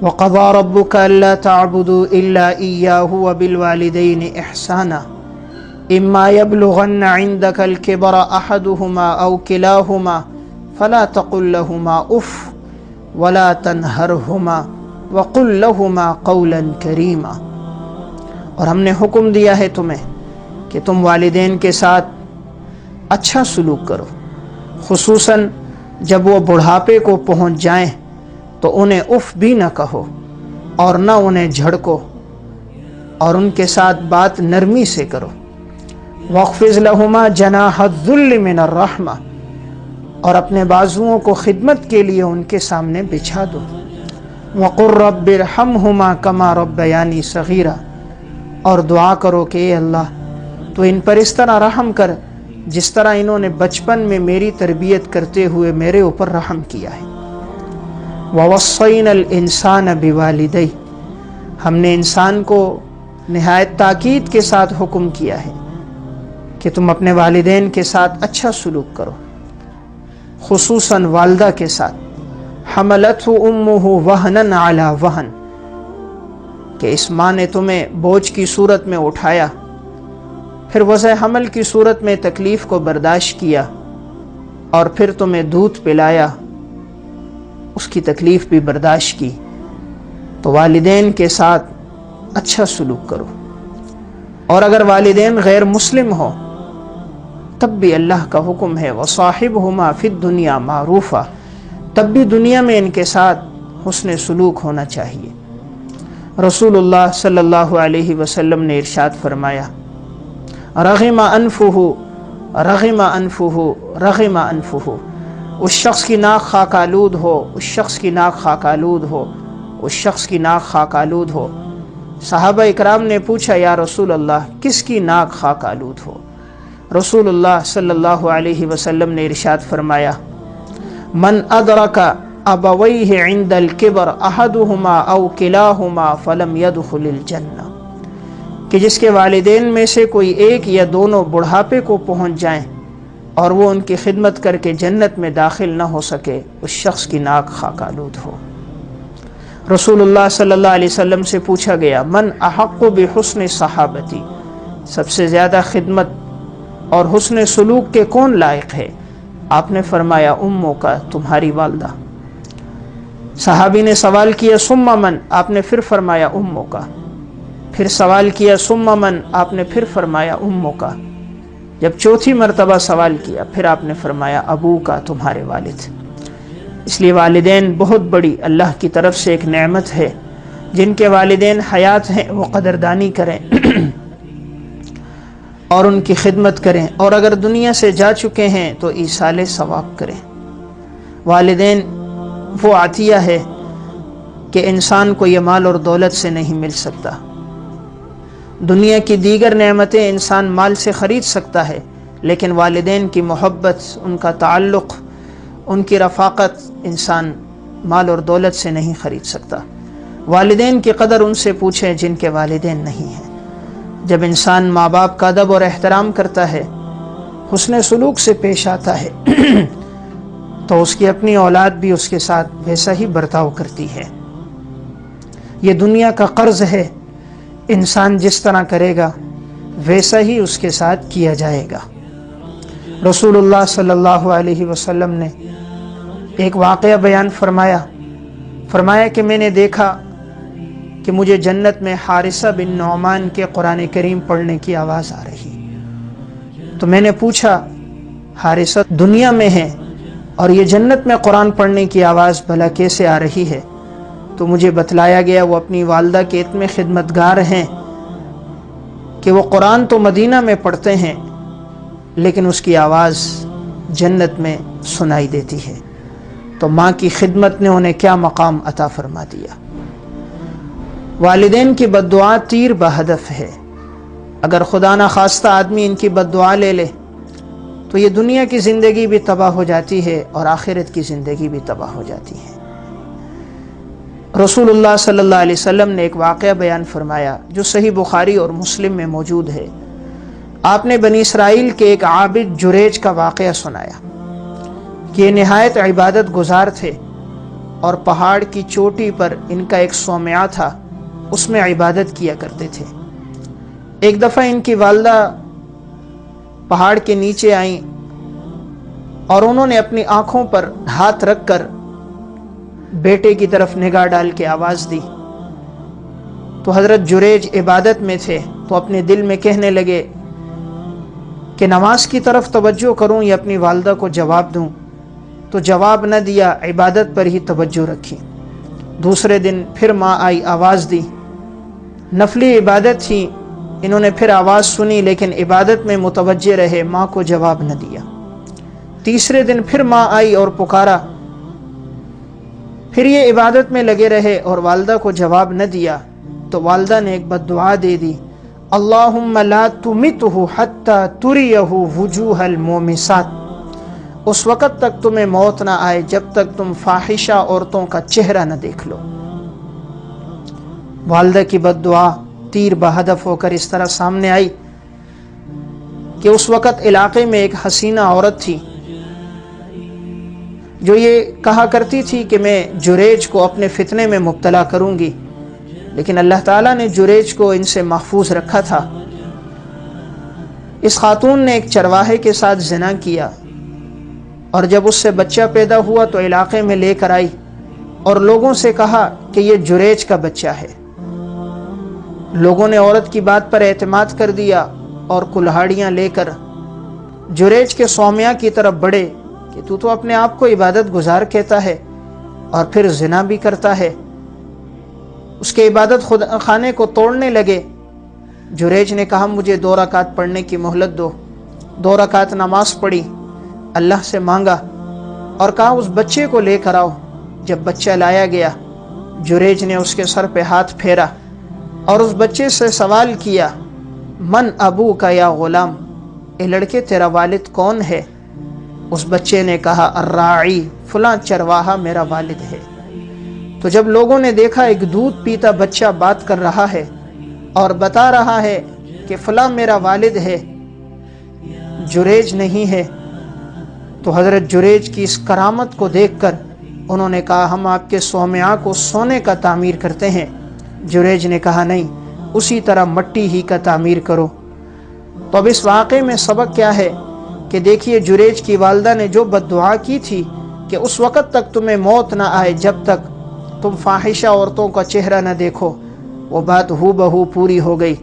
وَقَضَى رَبُّكَ أَلَّا تَعْبُدُوا إِلَّا إِيَّاهُ وَبِالْوَالِدَيْنِ إِحْسَانًا إِمَّا يَبْلُغَنَّ عِندَكَ الْكِبَرَ أَحَدُهُمَا أَوْ كِلَاهُمَا فَلَا تَقُل لَّهُمَا أُفٍّ وَلَا تَنْهَرْهُمَا وَقُل لَّهُمَا قَوْلًا كَرِيمًا۔ اور ہم نے حکم دیا ہے تمہیں کہ تم والدین کے ساتھ اچھا سلوک کرو، خصوصاً جب وہ بڑھاپے کو پہنچ جائیں تو انہیں اف بھی نہ کہو اور نہ انہیں جھڑکو، اور ان کے ساتھ بات نرمی سے کرو۔ وَاخْفِضْ لَهُمَا جَنَاحَ الذُّلِّ مِنَ الرَّحْمَةِ، اور اپنے بازوؤں کو خدمت کے لیے ان کے سامنے بچھا دو۔ وَقُلْ رَبِّ ارْحَمْهُمَا كَمَا رَبَّيَانِي صَغِيرًا، اور دعا کرو کہ اے اللہ تو ان پر اس طرح رحم کر جس طرح انہوں نے بچپن میں میری تربیت کرتے ہوئے میرے اوپر رحم کیا ہے۔ وَوَصَّيْنَا الْإِنسَانَ بِوَالِدَيْهِ، ہم نے انسان کو نہایت تاکید کے ساتھ حکم کیا ہے کہ تم اپنے والدین کے ساتھ اچھا سلوک کرو، خصوصاً والدہ کے ساتھ۔ حملتہ امہ وہنًا علی وہن، کہ اس ماں نے تمہیں بوجھ کی صورت میں اٹھایا، پھر وضع حمل کی صورت میں تکلیف کو برداشت کیا، اور پھر تمہیں دودھ پلایا، اس کی تکلیف بھی برداشت کی۔ تو والدین کے ساتھ اچھا سلوک کرو، اور اگر والدین غیر مسلم ہو تب بھی اللہ کا حکم ہے وَصَاحِبْهُمَا فِي الدُّنْيَا مَعْرُوفًا، تب بھی دنیا میں ان کے ساتھ حسن سلوک ہونا چاہیے۔ رسول اللہ صلی اللہ علیہ وسلم نے ارشاد فرمایا رغم انفہ رغم انفہ رغم انفہ، اس شخص کی ناک خاک آلود ہو، اس شخص کی ناک خاک آلود ہو، اس شخص کی ناک خاک آلود ہو۔ صحابہ اکرام نے پوچھا یا رسول اللہ کس کی ناک خاک آلود ہو؟ رسول اللہ صلی اللہ علیہ وسلم نے ارشاد فرمایا من ادرک ابویہ عند الکبر احدہما او کلاہما فلم يدخل الجنہ، کہ جس کے والدین میں سے کوئی ایک یا دونوں بڑھاپے کو پہنچ جائیں اور وہ ان کی خدمت کر کے جنت میں داخل نہ ہو سکے، اس شخص کی ناک خاک آلود ہو۔ رسول اللہ صلی اللہ علیہ وسلم سے پوچھا گیا من احق بحسن صحابتی، سب سے زیادہ خدمت اور حسن سلوک کے کون لائق ہے؟ آپ نے فرمایا اموں کا، تمہاری والدہ۔ صحابی نے سوال کیا ثم من، آپ نے پھر فرمایا اموں کا۔ پھر سوال کیا ثم من، آپ نے پھر فرمایا اموں کا۔ جب چوتھی مرتبہ سوال کیا پھر آپ نے فرمایا ابو کا، تمہارے والد۔ اس لیے والدین بہت بڑی اللہ کی طرف سے ایک نعمت ہے، جن کے والدین حیات ہیں وہ قدردانی کریں اور ان کی خدمت کریں، اور اگر دنیا سے جا چکے ہیں تو ایصال ثواب کریں۔ والدین وہ عطیہ ہے کہ انسان کو یہ مال اور دولت سے نہیں مل سکتا۔ دنیا کی دیگر نعمتیں انسان مال سے خرید سکتا ہے، لیکن والدین کی محبت، ان کا تعلق، ان کی رفاقت انسان مال اور دولت سے نہیں خرید سکتا۔ والدین کی قدر ان سے پوچھیں جن کے والدین نہیں ہیں۔ جب انسان ماں باپ کا ادب اور احترام کرتا ہے، حسن سلوک سے پیش آتا ہے تو اس کی اپنی اولاد بھی اس کے ساتھ ویسا ہی برتاؤ کرتی ہے۔ یہ دنیا کا قرض ہے، انسان جس طرح کرے گا ویسا ہی اس کے ساتھ کیا جائے گا۔ رسول اللہ صلی اللہ علیہ وسلم نے ایک واقعہ بیان فرمایا کہ میں نے دیکھا کہ مجھے جنت میں حارثہ بن نعمان کے قرآن کریم پڑھنے کی آواز آ رہی، تو میں نے پوچھا حارثہ دنیا میں ہے اور یہ جنت میں قرآن پڑھنے کی آواز بھلا کیسے آ رہی ہے؟ تو مجھے بتلایا گیا وہ اپنی والدہ کے اتنے خدمتگار ہیں کہ وہ قرآن تو مدینہ میں پڑھتے ہیں لیکن اس کی آواز جنت میں سنائی دیتی ہے۔ تو ماں کی خدمت نے انہیں کیا مقام عطا فرما دیا۔ والدین کی بد دعا تیر بہدف ہے، اگر خدا نخواستہ آدمی ان کی بد دعا لے لے تو یہ دنیا کی زندگی بھی تباہ ہو جاتی ہے اور آخرت کی زندگی بھی تباہ ہو جاتی ہے۔ رسول اللہ صلی اللہ علیہ وسلم نے ایک واقعہ بیان فرمایا جو صحیح بخاری اور مسلم میں موجود ہے۔ آپ نے بنی اسرائیل کے ایک عابد جریج کا واقعہ سنایا کہ یہ نہایت عبادت گزار تھے اور پہاڑ کی چوٹی پر ان کا ایک صومعہ تھا، اس میں عبادت کیا کرتے تھے۔ ایک دفعہ ان کی والدہ پہاڑ کے نیچے آئیں اور انہوں نے اپنی آنکھوں پر ہاتھ رکھ کر بیٹے کی طرف نگاہ ڈال کے آواز دی، تو حضرت جریج عبادت میں تھے تو اپنے دل میں کہنے لگے کہ نماز کی طرف توجہ کروں یا اپنی والدہ کو جواب دوں، تو جواب نہ دیا، عبادت پر ہی توجہ رکھی۔ دوسرے دن پھر ماں آئی، آواز دی، نفلی عبادت تھی، انہوں نے پھر آواز سنی لیکن عبادت میں متوجہ رہے، ماں کو جواب نہ دیا۔ تیسرے دن پھر ماں آئی اور پکارا، پھر یہ عبادت میں لگے رہے اور والدہ کو جواب نہ دیا، تو والدہ نے ایک بد دعا دے دی، اللہم لا تمتہ حتی تریہ وجوہ المومسات، اس وقت تک تمہیں موت نہ آئے جب تک تم فاحشہ عورتوں کا چہرہ نہ دیکھ لو۔ والدہ کی بد دعا تیر بہدف ہو کر اس طرح سامنے آئی کہ اس وقت علاقے میں ایک حسینہ عورت تھی جو یہ کہا کرتی تھی کہ میں جریج کو اپنے فتنے میں مبتلا کروں گی، لیکن اللہ تعالیٰ نے جریج کو ان سے محفوظ رکھا تھا۔ اس خاتون نے ایک چرواہے کے ساتھ زنا کیا اور جب اس سے بچہ پیدا ہوا تو علاقے میں لے کر آئی اور لوگوں سے کہا کہ یہ جریج کا بچہ ہے۔ لوگوں نے عورت کی بات پر اعتماد کر دیا اور کلہاڑیاں لے کر جریج کے صومعہ کی طرف بڑھے کہ تو اپنے آپ کو عبادت گزار کہتا ہے اور پھر زنا بھی کرتا ہے۔ اس کے عبادت خانے کو توڑنے لگے۔ جریج نے کہا مجھے 2 رکعت پڑھنے کی مہلت دو۔ 2 رکعت نماز پڑھی، اللہ سے مانگا اور کہا اس بچے کو لے کر آؤ۔ جب بچہ لایا گیا، جریج نے اس کے سر پہ ہاتھ پھیرا اور اس بچے سے سوال کیا، من ابو کا یا غلام، اے لڑکے تیرا والد کون ہے؟ اس بچے نے کہا الراعی، فلاں چرواہا میرا والد ہے۔ تو جب لوگوں نے دیکھا ایک دودھ پیتا بچہ بات کر رہا ہے اور بتا رہا ہے کہ فلاں میرا والد ہے، جریج نہیں ہے، تو حضرت جریج کی اس کرامت کو دیکھ کر انہوں نے کہا ہم آپ کے صومعہ کو سونے کا تعمیر کرتے ہیں۔ جریج نے کہا نہیں، اسی طرح مٹی ہی کا تعمیر کرو۔ تو اب اس واقعے میں سبق کیا ہے کہ دیکھیے جریج کی والدہ نے جو بد دعا کی تھی کہ اس وقت تک تمہیں موت نہ آئے جب تک تم فاحشہ عورتوں کا چہرہ نہ دیکھو، وہ بات ہو بہو پوری ہو گئی۔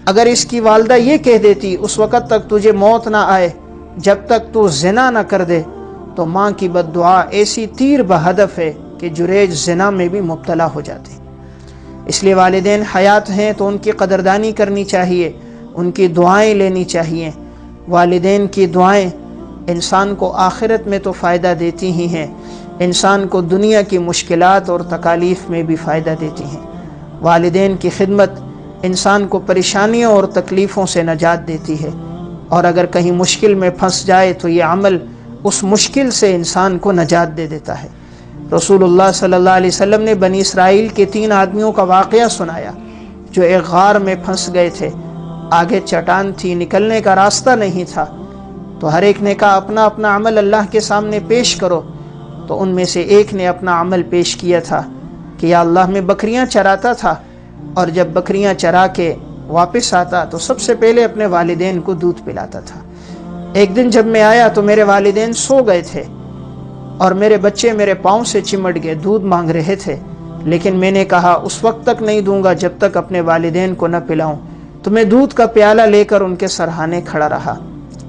اگر اس کی والدہ یہ کہہ دیتی اس وقت تک تجھے موت نہ آئے جب تک تو زنا نہ کر دے، تو ماں کی بد دعا ایسی تیر بہدف ہے کہ جریج زنا میں بھی مبتلا ہو جاتے۔ اس لیے والدین حیات ہیں تو ان کی قدردانی کرنی چاہیے، ان کی دعائیں لینی چاہیے۔ والدین کی دعائیں انسان کو آخرت میں تو فائدہ دیتی ہی ہیں، انسان کو دنیا کی مشکلات اور تکالیف میں بھی فائدہ دیتی ہیں۔ والدین کی خدمت انسان کو پریشانیوں اور تکلیفوں سے نجات دیتی ہے، اور اگر کہیں مشکل میں پھنس جائے تو یہ عمل اس مشکل سے انسان کو نجات دے دیتا ہے۔ رسول اللہ صلی اللہ علیہ وسلم نے بنی اسرائیل کے 3 آدمیوں کا واقعہ سنایا جو ایک غار میں پھنس گئے تھے، آگے چٹان تھی، نکلنے کا راستہ نہیں تھا، تو ہر ایک نے کہا اپنا اپنا عمل اللہ کے سامنے پیش کرو۔ تو ان میں سے ایک نے اپنا عمل پیش کیا تھا کہ یا اللہ میں بکریاں چراتا تھا، اور جب بکریاں چرا کے واپس آتا تو سب سے پہلے اپنے والدین کو دودھ پلاتا تھا۔ ایک دن جب میں آیا تو میرے والدین سو گئے تھے اور میرے بچے میرے پاؤں سے چمٹ گئے، دودھ مانگ رہے تھے، لیکن میں نے کہا اس وقت تک نہیں دوں گا جب تک اپنے والدین کو نہ پلاؤں۔ تو میں دودھ کا پیالہ لے کر ان کے سرہانے کھڑا رہا،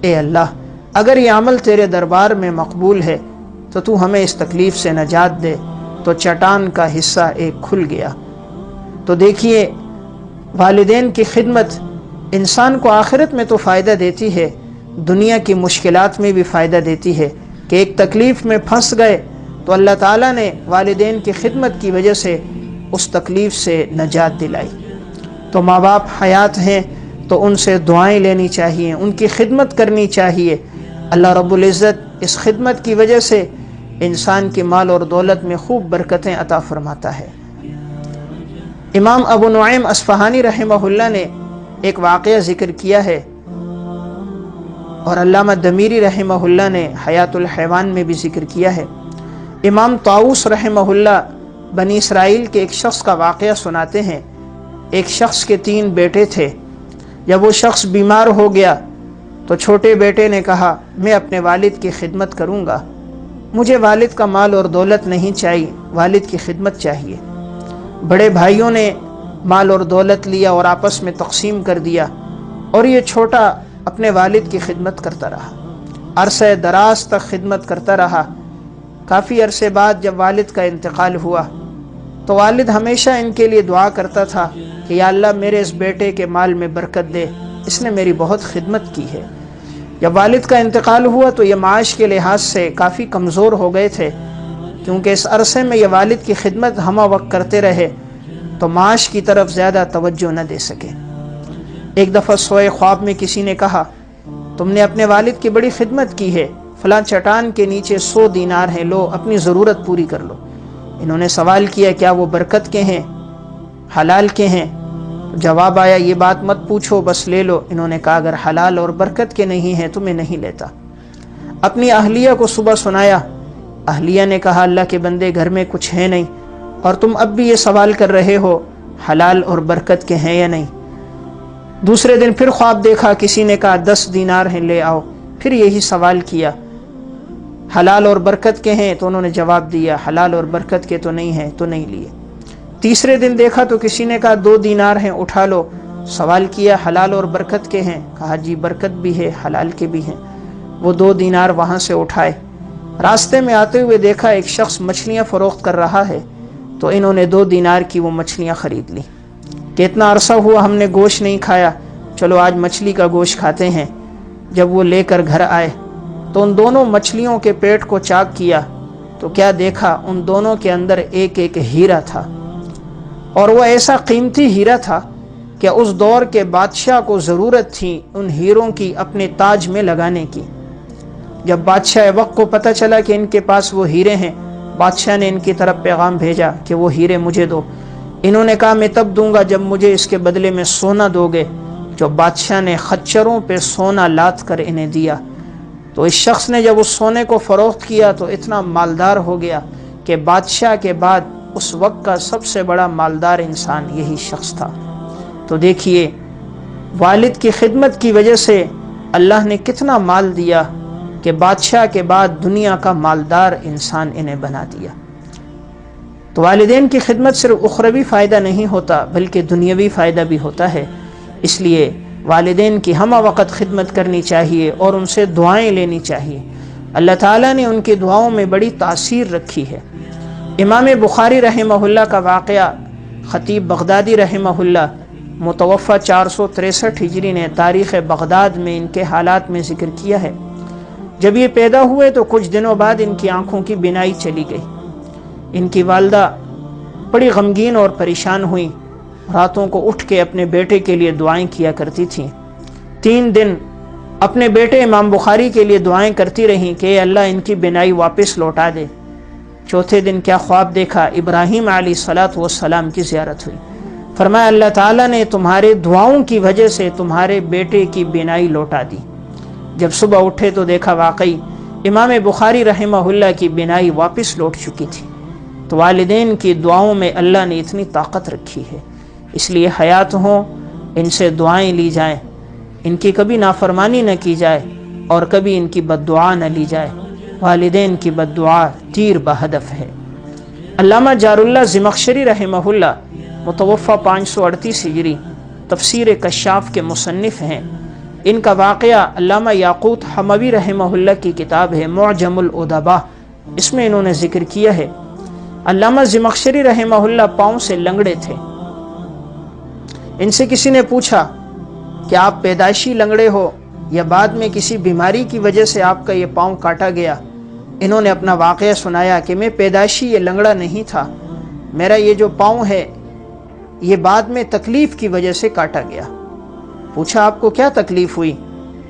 اے اللہ اگر یہ عمل تیرے دربار میں مقبول ہے تو تو ہمیں اس تکلیف سے نجات دے۔ تو چٹان کا حصہ ایک کھل گیا۔ تو دیکھیے والدین کی خدمت انسان کو آخرت میں تو فائدہ دیتی ہے، دنیا کی مشکلات میں بھی فائدہ دیتی ہے کہ ایک تکلیف میں پھنس گئے تو اللہ تعالیٰ نے والدین کی خدمت کی وجہ سے اس تکلیف سے نجات دلائی۔ تو ماں باپ حیات ہیں تو ان سے دعائیں لینی چاہیے، ان کی خدمت کرنی چاہیے۔ اللہ رب العزت اس خدمت کی وجہ سے انسان کی مال اور دولت میں خوب برکتیں عطا فرماتا ہے۔ امام ابو نعیم اصفہانی رحمہ اللہ نے ایک واقعہ ذکر کیا ہے، اور علامہ دمیری رحمہ اللہ نے حیات الحیوان میں بھی ذکر کیا ہے۔ امام طاؤس رحمہ بنی اسرائیل کے ایک شخص کا واقعہ سناتے ہیں۔ ایک شخص کے 3 بیٹے تھے۔ جب وہ شخص بیمار ہو گیا تو چھوٹے بیٹے نے کہا میں اپنے والد کی خدمت کروں گا، مجھے والد کا مال اور دولت نہیں چاہیے، والد کی خدمت چاہیے۔ بڑے بھائیوں نے مال اور دولت لیا اور آپس میں تقسیم کر دیا، اور یہ چھوٹا اپنے والد کی خدمت کرتا رہا، عرصہ دراز تک خدمت کرتا رہا۔ کافی عرصے بعد جب والد کا انتقال ہوا تو والد ہمیشہ ان کے لیے دعا کرتا تھا کہ یا اللہ میرے اس بیٹے کے مال میں برکت دے، اس نے میری بہت خدمت کی ہے۔ جب والد کا انتقال ہوا تو یہ معاش کے لحاظ سے کافی کمزور ہو گئے تھے، کیونکہ اس عرصے میں یہ والد کی خدمت ہمہ وقت کرتے رہے تو معاش کی طرف زیادہ توجہ نہ دے سکے۔ ایک دفعہ سوئے خواب میں کسی نے کہا تم نے اپنے والد کی بڑی خدمت کی ہے، فلاں چٹان کے نیچے 100 دینار ہیں، لو اپنی ضرورت پوری کر لو۔ انہوں نے سوال کیا کیا وہ برکت کے ہیں، حلال کے ہیں؟ جواب آیا یہ بات مت پوچھو، بس لے لو۔ انہوں نے کہا اگر حلال اور برکت کے نہیں ہیں تو میں نہیں لیتا۔ اپنی اہلیہ کو صبح سنایا، اہلیہ نے کہا اللہ کے بندے گھر میں کچھ ہے نہیں، اور تم اب بھی یہ سوال کر رہے ہو حلال اور برکت کے ہیں یا نہیں۔ دوسرے دن پھر خواب دیکھا، کسی نے کہا 10 دینار ہیں لے آؤ، پھر یہی سوال کیا حلال اور برکت کے ہیں؟ تو انہوں نے جواب دیا حلال اور برکت کے تو نہیں ہیں، تو نہیں لیے۔ تیسرے دن دیکھا تو کسی نے کہا 2 دینار ہیں اٹھا لو، سوال کیا حلال اور برکت کے ہیں؟ کہا جی برکت بھی ہے حلال کے بھی ہیں۔ وہ 2 دینار وہاں سے اٹھائے۔ راستے میں آتے ہوئے دیکھا ایک شخص مچھلیاں فروخت کر رہا ہے، تو انہوں نے 2 دینار کی وہ مچھلیاں خرید لی کہ اتنا عرصہ ہوا ہم نے گوشت نہیں کھایا، چلو آج مچھلی کا گوشت کھاتے ہیں۔ جب وہ لے کر گھر آئے تو ان دونوں مچھلیوں کے پیٹ کو چاک کیا تو کیا دیکھا ان دونوں کے اندر ایک ایک ہیرا تھا، اور وہ ایسا قیمتی ہیرا تھا کہ اس دور کے بادشاہ کو ضرورت تھی ان ہیروں کی اپنے تاج میں لگانے کی۔ جب بادشاہ وقت کو پتہ چلا کہ ان کے پاس وہ ہیرے ہیں، بادشاہ نے ان کی طرف پیغام بھیجا کہ وہ ہیرے مجھے دو۔ انہوں نے کہا میں تب دوں گا جب مجھے اس کے بدلے میں سونا دو گے۔ جو بادشاہ نے خچروں پہ سونا لاد کر انہیں دیا، تو اس شخص نے جب اس سونے کو فروخت کیا تو اتنا مالدار ہو گیا کہ بادشاہ کے بعد اس وقت کا سب سے بڑا مالدار انسان یہی شخص تھا۔ تو دیکھیے والد کی خدمت کی وجہ سے اللہ نے کتنا مال دیا کہ بادشاہ کے بعد دنیا کا مالدار انسان انہیں بنا دیا۔ تو والدین کی خدمت صرف اخروی فائدہ نہیں ہوتا بلکہ دنیاوی فائدہ بھی ہوتا ہے، اس لیے والدین کی ہمہ وقت خدمت کرنی چاہیے اور ان سے دعائیں لینی چاہیے۔ اللہ تعالیٰ نے ان کی دعاؤں میں بڑی تاثیر رکھی ہے۔ امام بخاری رحمہ اللہ کا واقعہ خطیب بغدادی رحمہ اللہ متوفہ 463 ہجری نے تاریخ بغداد میں ان کے حالات میں ذکر کیا ہے۔ جب یہ پیدا ہوئے تو کچھ دنوں بعد ان کی آنکھوں کی بینائی چلی گئی۔ ان کی والدہ بڑی غمگین اور پریشان ہوئیں، راتوں کو اٹھ کے اپنے بیٹے کے لیے دعائیں کیا کرتی تھیں۔ 3 دن اپنے بیٹے امام بخاری کے لیے دعائیں کرتی رہیں کہ اے اللہ ان کی بینائی واپس لوٹا دے۔ چوتھے دن کیا خواب دیکھا، ابراہیم علیہ الصلاۃ والسلام کی زیارت ہوئی۔ فرمایا اللہ تعالیٰ نے تمہارے دعاؤں کی وجہ سے تمہارے بیٹے کی بینائی لوٹا دی۔ جب صبح اٹھے تو دیکھا واقعی امام بخاری رحمہ اللہ کی بینائی واپس لوٹ چکی تھی۔ تو والدین کی دعاؤں میں اللہ نے اتنی طاقت رکھی ہے، اس لیے حیات ہوں ان سے دعائیں لی جائیں، ان کی کبھی نافرمانی نہ کی جائے اور کبھی ان کی بد دعا نہ لی جائے۔ والدین کی بد دعا تیر بہدف ہے۔ علامہ جار اللہ زمخشری رحمہ اللہ متوفہ 538 ہجری تفسیر کشاف کے مصنف ہیں۔ ان کا واقعہ علامہ یاقوت حموی رحمہ اللہ کی کتاب ہے معجم الادباء، اس میں انہوں نے ذکر کیا ہے۔ علامہ زمخشری رحمہ اللہ پاؤں سے لنگڑے تھے۔ ان سے کسی نے پوچھا کہ آپ پیدائشی لنگڑے ہو یا بعد میں کسی بیماری کی وجہ سے آپ کا یہ پاؤں کاٹا گیا؟ انہوں نے اپنا واقعہ سنایا کہ میں پیدائشی یہ لنگڑا نہیں تھا، میرا یہ جو پاؤں ہے یہ بعد میں تکلیف کی وجہ سے کاٹا گیا۔ پوچھا آپ کو کیا تکلیف ہوئی؟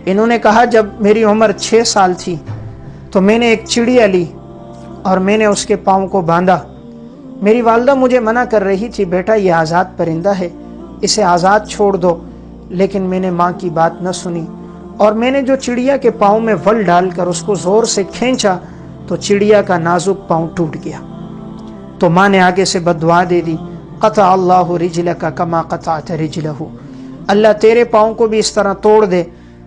انہوں نے کہا جب میری عمر 6 سال تھی تو میں نے ایک چڑیا لی اور میں نے اس کے پاؤں کو باندھا۔ میری والدہ مجھے منع کر رہی تھی بیٹا یہ آزاد پرندہ ہے، اسے آزاد چھوڑ دو، لیکن میں نے ماں کی بات نہ سنی اور میں نے جو چڑیا کے پاؤں میں ول ڈال کر اس کو زور سے کھینچا تو تو چڑیا کا نازک پاؤں ٹوٹ گیا۔ تو ماں نے آگے سے بد دعا دے دی، قطع اللہ رجلک کما قطعت رجلہ، اللہ تیرے پاؤں کو بھی اس طرح توڑ دے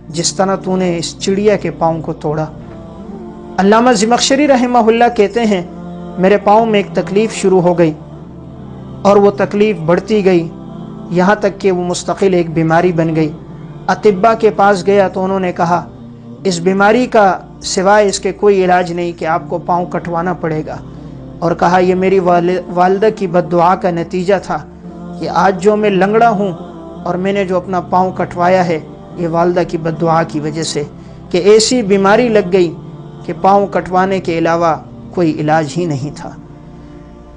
جس طرح تو نے اس چڑیا کے پاؤں کو توڑا۔ علامہ زمخشری رحمہ اللہ کہتے ہیں میرے پاؤں میں ایک تکلیف شروع ہو گئی اور وہ تکلیف بڑھتی گئی یہاں تک کہ وہ مستقل ایک بیماری بن گئی۔ اطباء کے پاس گیا تو انہوں نے کہا اس بیماری کا سوائے اس کے کوئی علاج نہیں کہ آپ کو پاؤں کٹوانا پڑے گا، اور کہا یہ میری والدہ کی بد دعا کا نتیجہ تھا کہ آج جو میں لنگڑا ہوں اور میں نے جو اپنا پاؤں کٹوایا ہے یہ والدہ کی بد دعا کی وجہ سے، کہ ایسی بیماری لگ گئی کہ پاؤں کٹوانے کے علاوہ کوئی علاج ہی نہیں تھا۔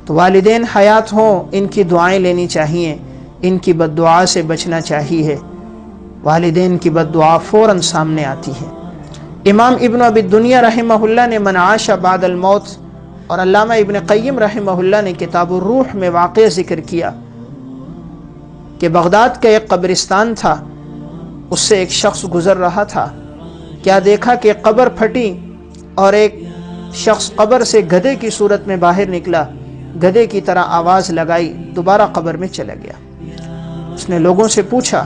تو والدین حیات ہوں ان کی دعائیں لینی چاہیے، ان کی بد دعا سے بچنا چاہیے۔ والدین کی بد دعا فوراً سامنے آتی ہے۔ امام ابن ابی الدنیا رحمہ اللہ نے من عاش بعد الموت، اور علامہ ابن قیم رحمہ اللہ نے کتاب الروح میں واقع ذکر کیا کہ بغداد کا ایک قبرستان تھا، اس سے ایک شخص گزر رہا تھا، کیا دیکھا کہ قبر پھٹی اور ایک شخص قبر سے گدھے کی صورت میں باہر نکلا، گدھے کی طرح آواز لگائی، دوبارہ قبر میں چلا گیا۔ اس نے لوگوں سے پوچھا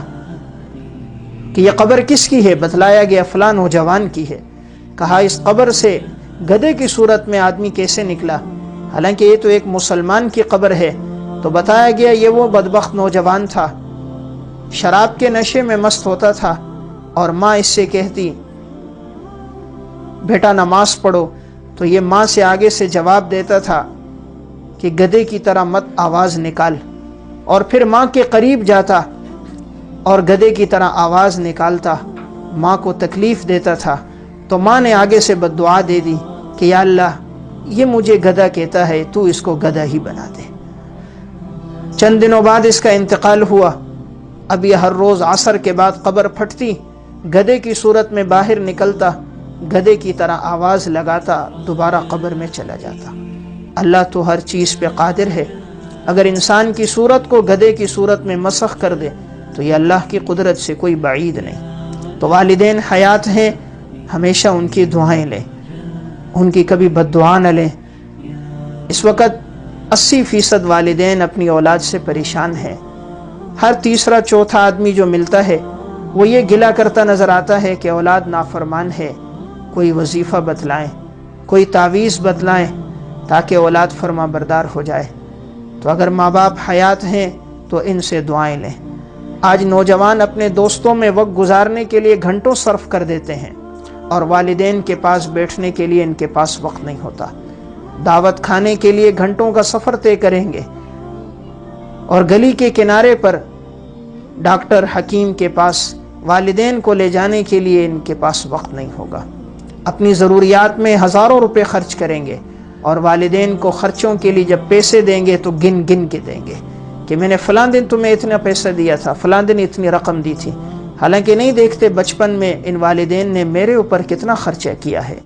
کہ یہ قبر کس کی ہے؟ بتلایا گیا فلاں نوجوان کی ہے۔ کہا اس قبر سے گدھے کی صورت میں آدمی کیسے نکلا؟ حالانکہ یہ تو ایک مسلمان کی قبر ہے۔ تو بتایا گیا یہ وہ بدبخت نوجوان تھا، شراب کے نشے میں مست ہوتا تھا، اور ماں اس سے کہتی بیٹا نماز پڑھو، تو یہ ماں سے آگے سے جواب دیتا تھا کہ گدھے کی طرح مت آواز نکال، اور پھر ماں کے قریب جاتا اور گدھے کی طرح آواز نکالتا، ماں کو تکلیف دیتا تھا۔ تو ماں نے آگے سے بد دعا دے دی کہ یا اللہ یہ مجھے گدھا کہتا ہے، تو اس کو گدھا ہی بنا دے۔ چند دنوں بعد اس کا انتقال ہوا۔ اب یہ ہر روز عصر کے بعد قبر پھٹتی، گدھے کی صورت میں باہر نکلتا، گدھے کی طرح آواز لگاتا، دوبارہ قبر میں چلا جاتا۔ اللہ تو ہر چیز پہ قادر ہے، اگر انسان کی صورت کو گدھے کی صورت میں مسخ کر دے تو یہ اللہ کی قدرت سے کوئی بعید نہیں۔ تو والدین حیات ہیں، ہمیشہ ان کی دعائیں لیں، ان کی کبھی بد دعا نہ لیں۔ اس وقت 80% والدین اپنی اولاد سے پریشان ہیں۔ ہر تیسرا چوتھا آدمی جو ملتا ہے وہ یہ گلہ کرتا نظر آتا ہے کہ اولاد نافرمان ہے، کوئی وظیفہ بتلائیں، کوئی تعویذ بتلائیں تاکہ اولاد فرما بردار ہو جائے۔ تو اگر ماں باپ حیات ہیں تو ان سے دعائیں لیں۔ آج نوجوان اپنے دوستوں میں وقت گزارنے کے لیے گھنٹوں صرف کر دیتے ہیں، اور والدین کے پاس بیٹھنے کے لیے ان کے پاس وقت نہیں ہوتا۔ دعوت کھانے کے لیے گھنٹوں کا سفر طے کریں گے، اور گلی کے کنارے پر ڈاکٹر حکیم کے پاس والدین کو لے جانے کے لیے ان کے پاس وقت نہیں ہوگا۔ اپنی ضروریات میں ہزاروں روپے خرچ کریں گے، اور والدین کو خرچوں کے لیے جب پیسے دیں گے تو گن گن کے دیں گے کہ میں نے فلاں دن تمہیں اتنا پیسہ دیا تھا، فلاں دن اتنی رقم دی تھی، حالانکہ نہیں دیکھتے بچپن میں ان والدین نے میرے اوپر کتنا خرچہ کیا ہے۔